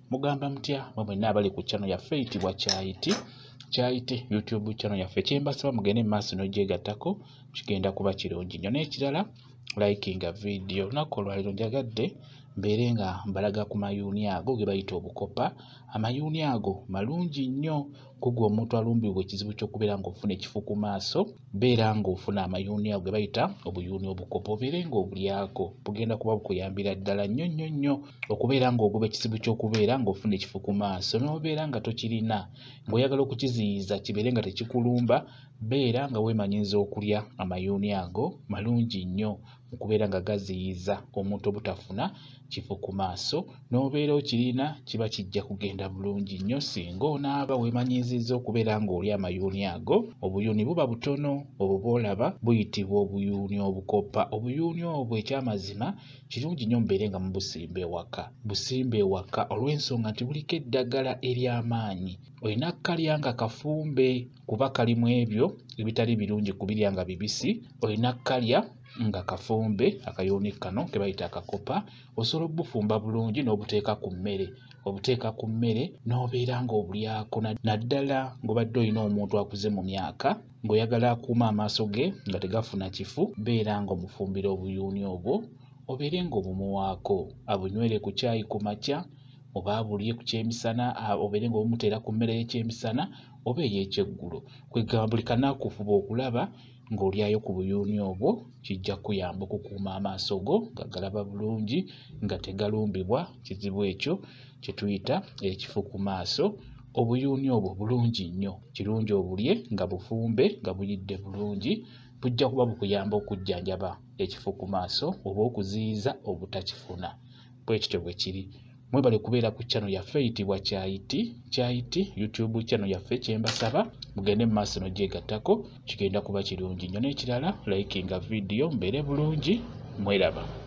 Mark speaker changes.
Speaker 1: mugamba mutya mwenna abali ku channel yaffe eyitibwa Kyayiti YouTube channel yaffe. Kyembasaba mugende mu maaso n'ogyegattako kigenda kuba kirungi nnyo. N'ekirala likinga video. Olunaku olwaliro njagadde mbeere nga mbalaga ku mayuuni ago ge bayita obukopa. Amayuuni ago malungi nnyo kugwa omuntu alumbibwa ekizibu ky'okubeera ng'ofuna ekifu ku maaso, beera ng'ofuna amayuuni ago ge bayita obuyuuni obukopa, obeere ng'obulyako. Bugenda kuba bukuyambira ddala nnyo okubeera ng'ogoba ekizibu ky'okubeera ng'ofuna ekifu ku maaso. N'obeera nga tokirina ng'oyagala okukiziyiza kibeere nga tekikulumba, beera nga weemanyiiza okulya amayuuni ago. Malungi nnyo okubeera nga gaziyiza omuntu obutafuna kifu ku maaso. N'obeera okirina kiba kijja kugenda bulungi nnyo singa onaaba weemanyiizizza okubeera ng'olya amayuuni ago. Obuyuuni buba butono, obwo bw'olaba buyitibwa obuyuuni obukopa. Obuyuuni obwo ekyamazima kirungi nnyo mubeere nga mubusimba ewaka. Busimba ewaka olw'ensonga nti buliko eddagala ery'amaanyi. Olina kkalya nga kafumbe kuba kalimu ebyo ebitali birungi kubirya nga bibisi. Olina kkalya nga kafumbe akayuuni kano ke bayita akakopa. Osobola obufumba bulungi n'obuteeka ku mmere. Obuteeka ku mmere n'obeera ng'obulyako naddala ng'obadde olina omuntu akuze mu myaka ng'oyagala akuuma amaaso ge nga tegafuna kifu, beera ng'omufumbira obuyuuni obwo obeere ng'obumuwaako. Abunywere ku caayi ku makya oba abulye ku kyemisana, obeere ng'obumuteera ku mmere y'ekyemisana oba ey'ekyeggulo. Kwegamba buli kanaku fuba okulaba ng'olyayo ku buyuuni obwo. Kijja kuyamba okukuuma amaaso go nga galaba bulungi nga tegalumbibwa kizibu ekyo kye tuyita ekifu ku maaso. Obuyuuni obwo bulungi nnyo, kirungi obulye nga bufumbe nga buyidde bulungi. Bujja kuba bukuyamba okujjanjaba ekifu ku maaso oba okuziyiza obutakifuna. Bwe kityo bwe kiri. Mwebale kubeera ku channel yaffe eyitibwa Kyayiti YouTube channel yaffe. Kyembasaba mugende mu maaso n'ogyegattako kigenda kuba kirungi nnyo. N'ekirala likinga video mbeere bulungi. Mweraba.